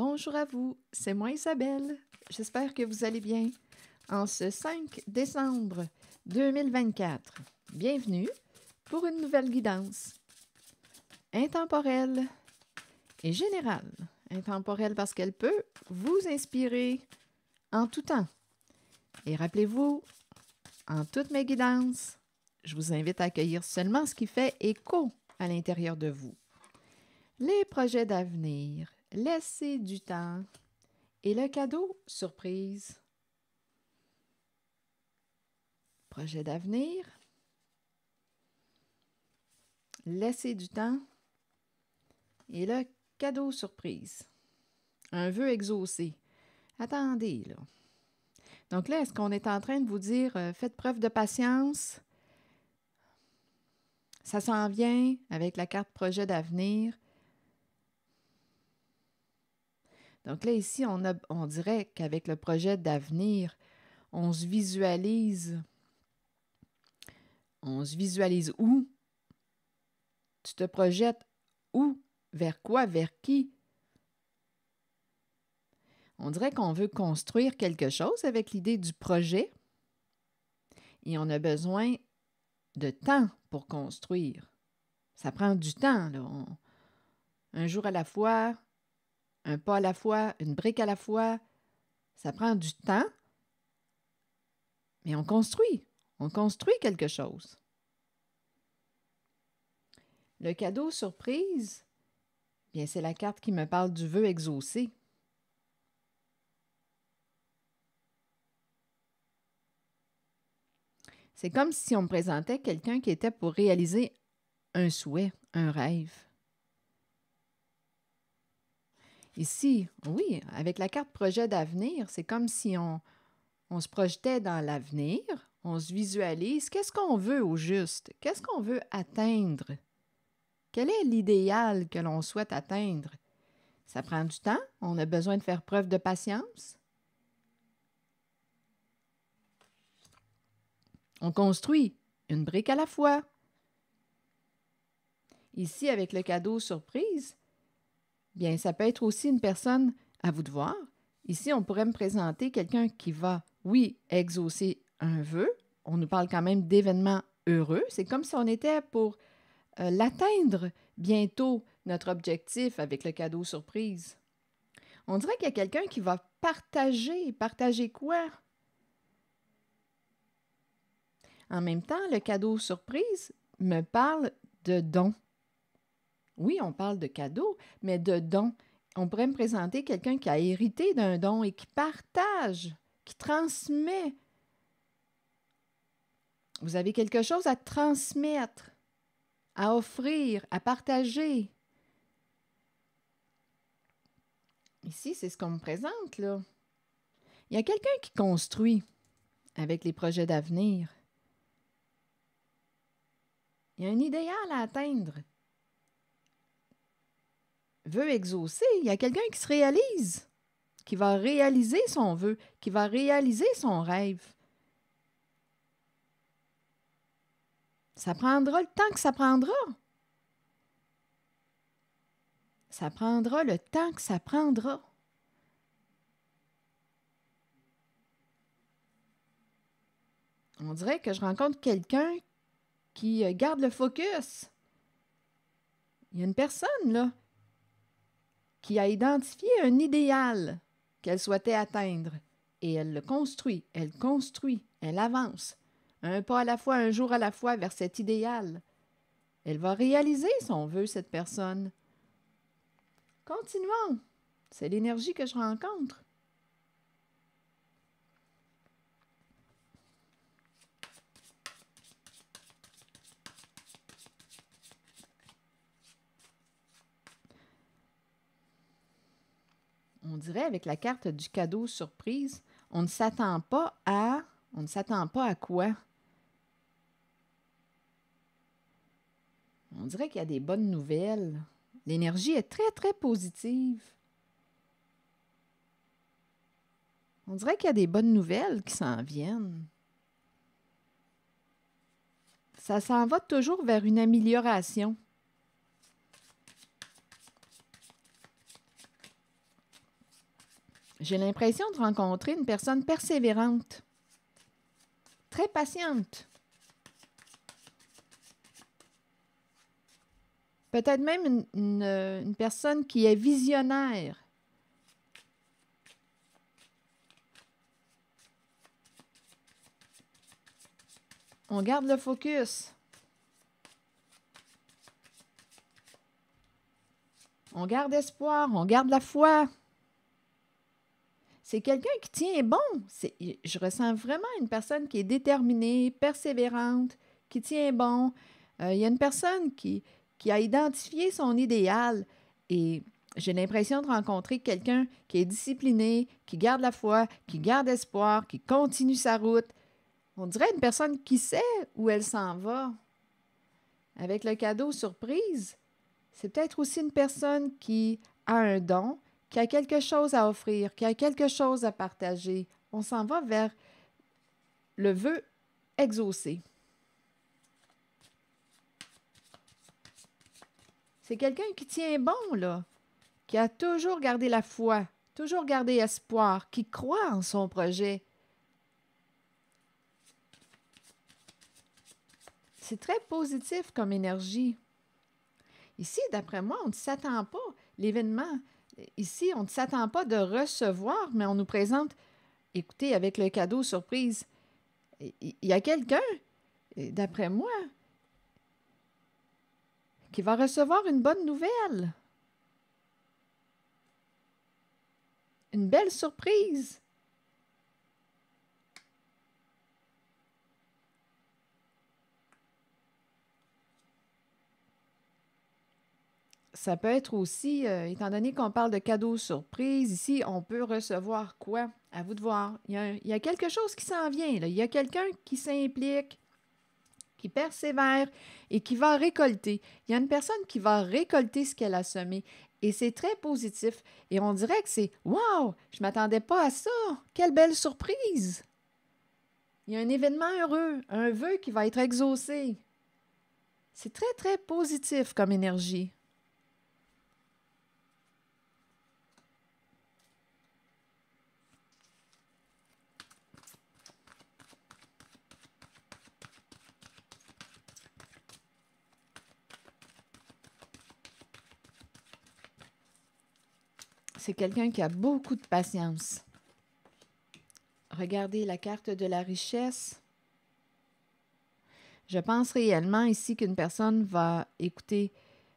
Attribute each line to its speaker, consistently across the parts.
Speaker 1: Bonjour à vous, c'est moi Isabelle. J'espère que vous allez bien. En ce 5 décembre 2024, bienvenue pour une nouvelle guidance. Intemporelle et générale. Intemporelle parce qu'elle peut vous inspirer en tout temps. Et rappelez-vous, en toutes mes guidances, je vous invite à accueillir seulement ce qui fait écho à l'intérieur de vous. Les projets d'avenir, laissez du temps et le cadeau surprise. Projet d'avenir, laissez du temps et le cadeau surprise. Un vœu exaucé. Attendez, là. Donc là, est-ce qu'on est en train de vous dire faites preuve de patience? Ça s'en vient avec la carte projet d'avenir. Donc là, ici, on dirait qu'avec le projet d'avenir, on se visualise. On se visualise où? Tu te projettes où? Vers quoi? Vers qui? On dirait qu'on veut construire quelque chose avec l'idée du projet et on a besoin de temps pour construire. Ça prend du temps, là. Un jour à la fois, un pas à la fois, une brique à la fois. Ça prend du temps, mais on construit. On construit quelque chose. Le cadeau surprise, bien, c'est la carte qui me parle du vœu exaucé. C'est comme si on me présentait quelqu'un qui était pour réaliser un souhait, un rêve. Ici, oui, avec la carte projet d'avenir, c'est comme si on se projetait dans l'avenir, on se visualise. Qu'est-ce qu'on veut au juste? Qu'est-ce qu'on veut atteindre? Quel est l'idéal que l'on souhaite atteindre? Ça prend du temps, on a besoin de faire preuve de patience. On construit une brique à la fois. Ici, avec le cadeau surprise, bien, ça peut être aussi une personne, à vous de voir. Ici, on pourrait me présenter quelqu'un qui va, oui, exaucer un vœu. On nous parle quand même d'événements heureux. C'est comme si on était pour l'atteindre bientôt, notre objectif avec le cadeau surprise. On dirait qu'il y a quelqu'un qui va partager. Partager quoi? En même temps, le cadeau surprise me parle de dons. Oui, on parle de cadeau, mais de dons. On pourrait me présenter quelqu'un qui a hérité d'un don et qui partage, qui transmet. Vous avez quelque chose à transmettre, à offrir, à partager. Ici, c'est ce qu'on me présente, là. Il y a quelqu'un qui construit avec les projets d'avenir. Il y a un idéal à atteindre. Vœu exaucé, il y a quelqu'un qui se réalise, qui va réaliser son vœu, qui va réaliser son rêve. Ça prendra le temps que ça prendra. Ça prendra le temps que ça prendra. On dirait que je rencontre quelqu'un qui garde le focus. Il y a une personne, là, qui a identifié un idéal qu'elle souhaitait atteindre. Et elle le construit, elle avance. Un pas à la fois, un jour à la fois vers cet idéal. Elle va réaliser son vœu, cette personne. Continuons. C'est l'énergie que je rencontre. On dirait avec la carte du cadeau surprise, on ne s'attend pas à... On ne s'attend pas à quoi? On dirait qu'il y a des bonnes nouvelles. L'énergie est très, très positive. On dirait qu'il y a des bonnes nouvelles qui s'en viennent. Ça s'en va toujours vers une amélioration. J'ai l'impression de rencontrer une personne persévérante, très patiente. Peut-être même une personne qui est visionnaire. On garde le focus. On garde espoir, on garde la foi. C'est quelqu'un qui tient bon. Je ressens vraiment une personne qui est déterminée, persévérante, qui tient bon. Il y a une personne qui a identifié son idéal et j'ai l'impression de rencontrer quelqu'un qui est discipliné, qui garde la foi, qui garde espoir, qui continue sa route. On dirait une personne qui sait où elle s'en va. Avec le cadeau surprise, c'est peut-être aussi une personne qui a un don, qui a quelque chose à offrir, qui a quelque chose à partager. On s'en va vers le vœu exaucé. C'est quelqu'un qui tient bon, là, qui a toujours gardé la foi, toujours gardé espoir, qui croit en son projet. C'est très positif comme énergie. Ici, d'après moi, on ne s'attend pas. L'événement, ici, on ne s'attend pas de recevoir, mais on nous présente, écoutez, avec le cadeau surprise, il y a quelqu'un, d'après moi, qui va recevoir une bonne nouvelle. Une belle surprise. Ça peut être aussi, étant donné qu'on parle de cadeaux surprises, ici, on peut recevoir quoi? À vous de voir. Il y a quelque chose qui s'en vient, là. Il y a quelqu'un qui s'implique, qui persévère et qui va récolter. Il y a une personne qui va récolter ce qu'elle a semé. Et c'est très positif. Et on dirait que c'est « Wow! Je ne m'attendais pas à ça! Quelle belle surprise! » Il y a un événement heureux, un vœu qui va être exaucé. C'est très, très positif comme énergie. C'est quelqu'un qui a beaucoup de patience. Regardez la carte de la richesse. Je pense réellement ici qu'une personne va écouter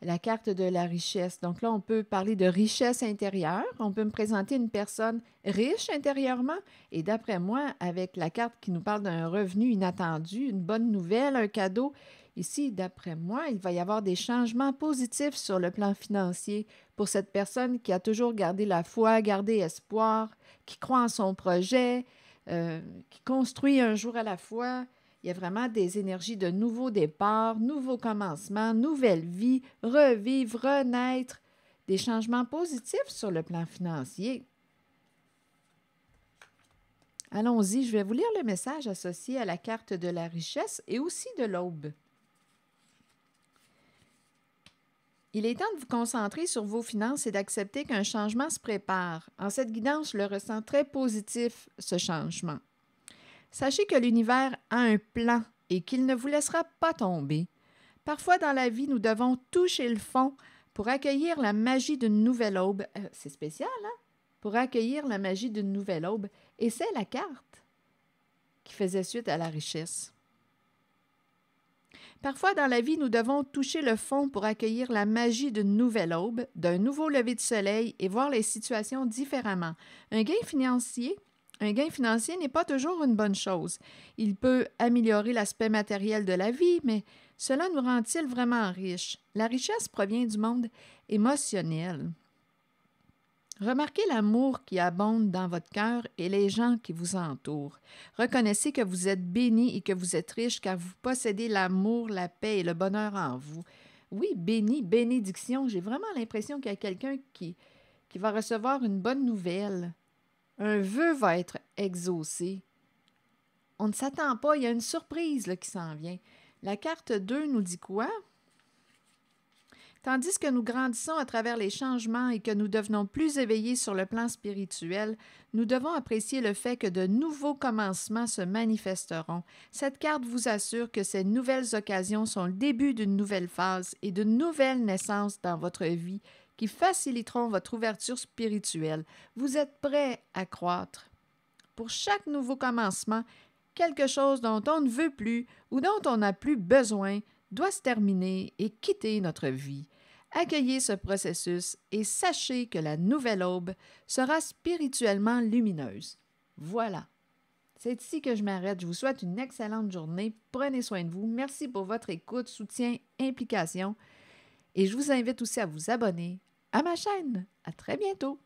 Speaker 1: la carte de la richesse. Donc là, on peut parler de richesse intérieure. On peut me présenter une personne riche intérieurement. Et d'après moi, avec la carte qui nous parle d'un revenu inattendu, une bonne nouvelle, un cadeau, ici, d'après moi, il va y avoir des changements positifs sur le plan financier pour cette personne qui a toujours gardé la foi, gardé espoir, qui croit en son projet, qui construit un jour à la fois. Il y a vraiment des énergies de nouveaux départs, nouveaux commencements, nouvelle vie, revivre, renaître, des changements positifs sur le plan financier. Allons-y, je vais vous lire le message associé à la carte de la richesse et aussi de l'aube. Il est temps de vous concentrer sur vos finances et d'accepter qu'un changement se prépare. En cette guidance, je le ressens très positif, ce changement. Sachez que l'univers a un plan et qu'il ne vous laissera pas tomber. Parfois dans la vie, nous devons toucher le fond pour accueillir la magie d'une nouvelle aube. C'est spécial, hein? Pour accueillir la magie d'une nouvelle aube. Et c'est la carte qui faisait suite à la richesse. Parfois dans la vie, nous devons toucher le fond pour accueillir la magie d'une nouvelle aube, d'un nouveau lever de soleil et voir les situations différemment. Un gain financier n'est pas toujours une bonne chose. Il peut améliorer l'aspect matériel de la vie, mais cela nous rend-il vraiment riches? La richesse provient du monde émotionnel. Remarquez l'amour qui abonde dans votre cœur et les gens qui vous entourent. Reconnaissez que vous êtes béni et que vous êtes riche car vous possédez l'amour, la paix et le bonheur en vous. Oui, béni, bénédiction. J'ai vraiment l'impression qu'il y a quelqu'un qui va recevoir une bonne nouvelle. Un vœu va être exaucé. On ne s'attend pas, il y a une surprise là, qui s'en vient. La carte 2 nous dit quoi? Tandis que nous grandissons à travers les changements et que nous devenons plus éveillés sur le plan spirituel, nous devons apprécier le fait que de nouveaux commencements se manifesteront. Cette carte vous assure que ces nouvelles occasions sont le début d'une nouvelle phase et d'une nouvelle naissance dans votre vie qui faciliteront votre ouverture spirituelle. Vous êtes prêt à croître. Pour chaque nouveau commencement, quelque chose dont on ne veut plus ou dont on n'a plus besoin doit se terminer et quitter notre vie. Accueillez ce processus et sachez que la nouvelle aube sera spirituellement lumineuse. Voilà. C'est ici que je m'arrête. Je vous souhaite une excellente journée. Prenez soin de vous. Merci pour votre écoute, soutien, implication. Et je vous invite aussi à vous abonner à ma chaîne. À très bientôt.